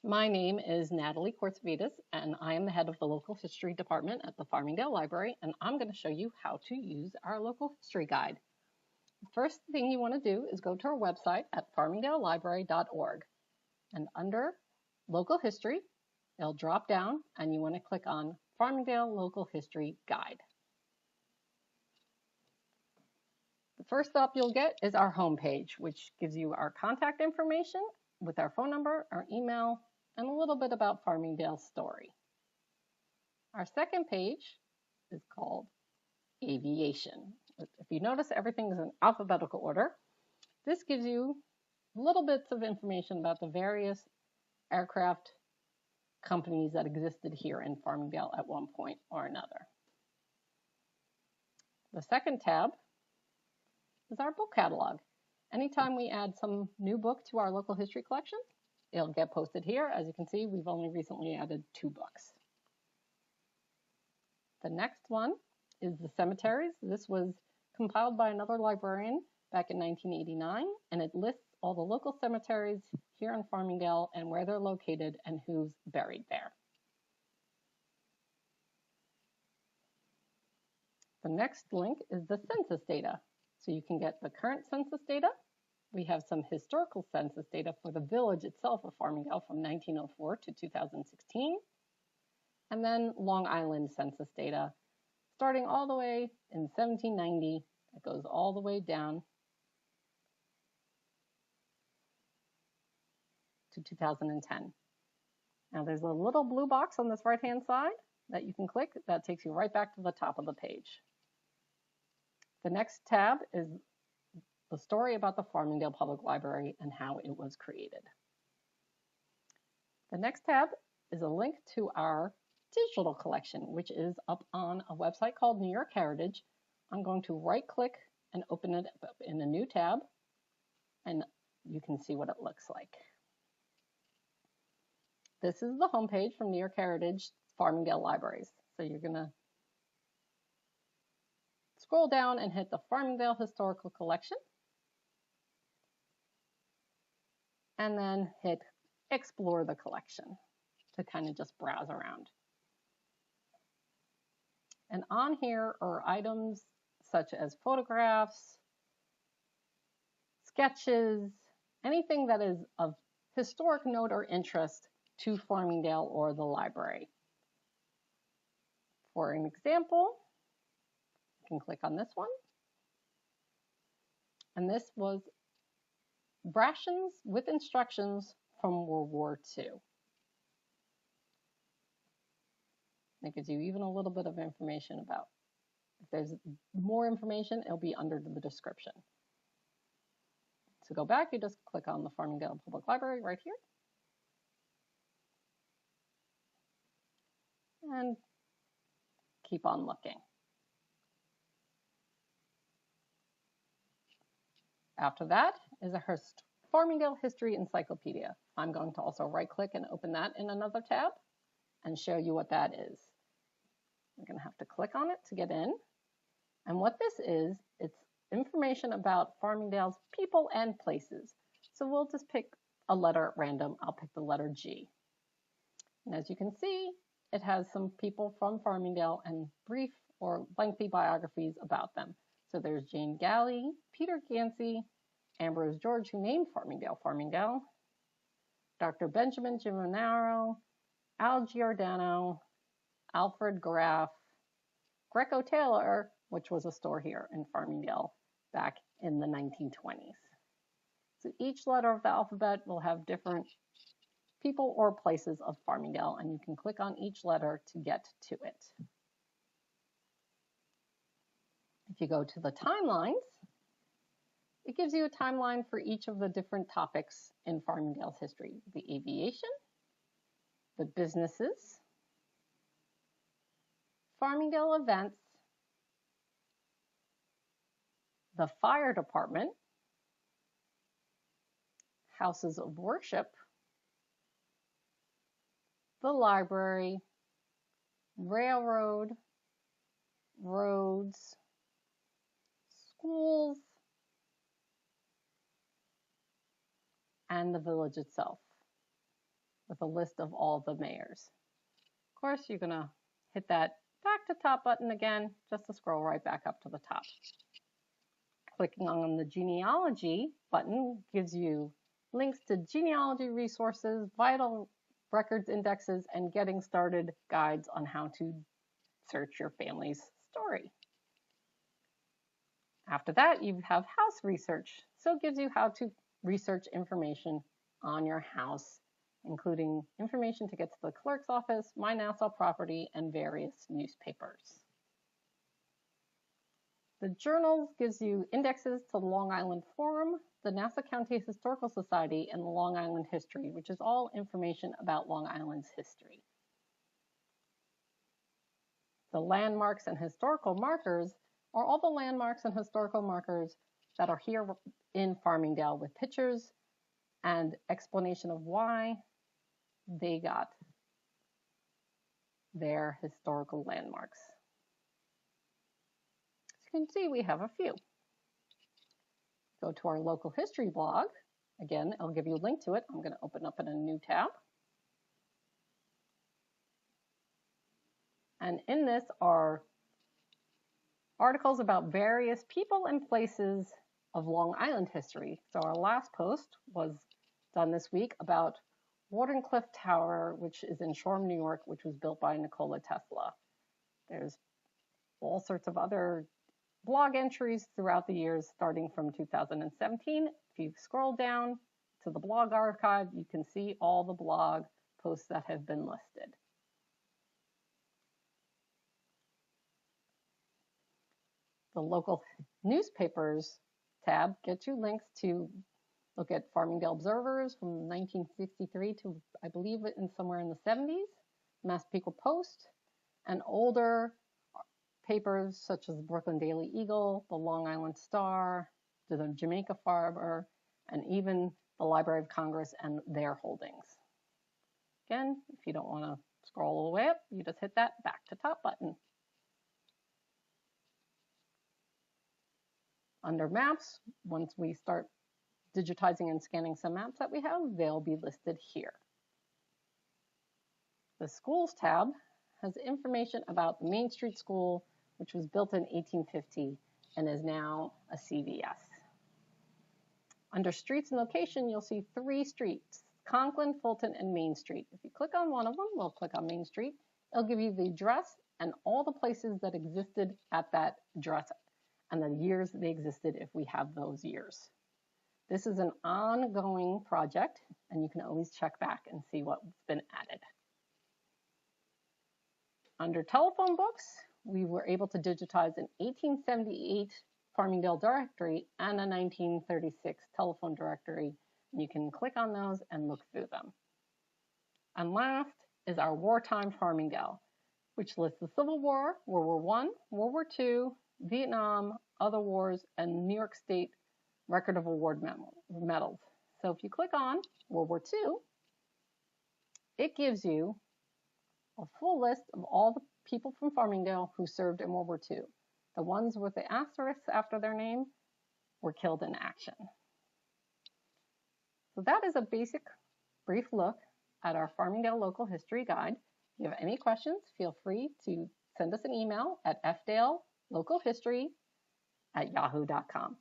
My name is Natalie Cortsavitas, and I am the head of the local history department at the Farmingdale Library, and I'm going to show you how to use our local history guide. The first thing you want to do is go to our website at farmingdalelibrary.org, and under local history, it'll drop down, and you want to click on Farmingdale Local History Guide. The first stop you'll get is our homepage, which gives you our contact information with our phone number, our email, and a little bit about Farmingdale's story. Our second page is called Aviation. If you notice, everything is in alphabetical order. This gives you little bits of information about the various aircraft companies that existed here in Farmingdale at one point or another. The second tab is our book catalog. Anytime we add some new book to our local history collection, it'll get posted here. As you can see, we've only recently added 2 books. The next one is the cemeteries. This was compiled by another librarian back in 1989, and it lists all the local cemeteries here in Farmingdale and where they're located and who's buried there. The next link is the census data. So you can get the current census data. We have some historical census data for the village itself of Farmingdale from 1904 to 2016. And then Long Island census data starting all the way in 1790. It goes all the way down to 2010. Now there's a little blue box on this right-hand side that you can click that takes you right back to the top of the page. The next tab is the story about the Farmingdale Public Library and how it was created. The next tab is a link to our digital collection, which is up on a website called New York Heritage. I'm going to right-click and open it up in a new tab, and you can see what it looks like. This is the homepage from New York Heritage Farmingdale Libraries. So you're going to scroll down and hit the Farmingdale Historical Collection, and then hit Explore the Collection to kind of just browse around. And on here are items such as photographs, sketches, anything that is of historic note or interest to Farmingdale or the library. For an example, you can click on this one. And this was rations with instructions from World War II. It gives you even a little bit of information about, if there's more information, it'll be under the description. To go back, you just click on the Farmingdale Public Library right here. And keep on looking. After that is a Hearst Farmingdale History Encyclopedia. I'm going to also right-click and open that in another tab and show you what that is. You're going to have to click on it to get in. And what this is, it's information about Farmingdale's people and places. So we'll just pick a letter at random. I'll pick the letter G. And as you can see, it has some people from Farmingdale and brief or lengthy biographies about them. So there's Jane Galley, Peter Gansey, Ambrose George, who named Farmingdale, Dr. Benjamin Giovanaro, Al Giordano, Alfred Graff, Greco Taylor, which was a store here in Farmingdale back in the 1920s. So each letter of the alphabet will have different people or places of Farmingdale, and you can click on each letter to get to it. If you go to the timelines, it gives you a timeline for each of the different topics in Farmingdale's history: the aviation, the businesses, Farmingdale events, the fire department, houses of worship, the library, railroad, roads, schools, and the village itself. with a list of all the mayors. Of course, you're going to hit that back to top button again, just to scroll right back up to the top. Clicking on the genealogy button gives you links to genealogy resources, vital records indexes, and getting started guides on how to search your family's story. After that, you have house research. So it gives you how to research information on your house, including information to get to the clerk's office, My Nassau Property, and various newspapers. The journals gives you indexes to the Long Island Forum, the Nassau County Historical Society, and the Long Island History, which is all information about Long Island's history. The landmarks and historical markers are all the landmarks and historical markers that are here in Farmingdale with pictures and explanation of why they got their historical landmarks. As you can see, we have a few. Go to our local history blog. Again, I'll give you a link to it. I'm going to open up in a new tab. And in this are articles about various people and places of Long Island history. So our last post was done this week about Wardenclyffe Tower, which is in Shoreham, New York, which was built by Nikola Tesla. There's all sorts of other blog entries throughout the years, starting from 2017. If you scroll down to the blog archive, you can see all the blog posts that have been listed. The local newspapers tab gets you links to look at Farmingdale Observers from 1963 to, I believe, somewhere in the 70s, Massapequa Post, and older papers such as the Brooklyn Daily Eagle, the Long Island Star, the Jamaica Farmer, and even the Library of Congress and their holdings. Again, if you don't want to scroll all the way up, you just hit that back to top button. Under maps, once we start digitizing and scanning some maps that we have, they'll be listed here. The schools tab has information about the Main Street School, which was built in 1850 and is now a CVS. Under streets and location, you'll see 3 streets, Conklin, Fulton, and Main Street. If you click on one of them, we'll click on Main Street, it'll give you the address and all the places that existed at that address and the years they existed if we have those years. This is an ongoing project, and you can always check back and see what's been added. Under telephone books, we were able to digitize an 1878 Farmingdale directory and a 1936 telephone directory. And you can click on those and look through them. And last is our wartime Farmingdale, which lists the Civil War, World War I, World War II, Vietnam, other wars, and New York State Record of Award medals. So if you click on World War II, it gives you a full list of all the people from Farmingdale who served in World War II. The ones with the asterisks after their name were killed in action. So that is a basic, brief look at our Farmingdale Local History Guide. If you have any questions, feel free to send us an email at fdalelocalhistory@yahoo.com.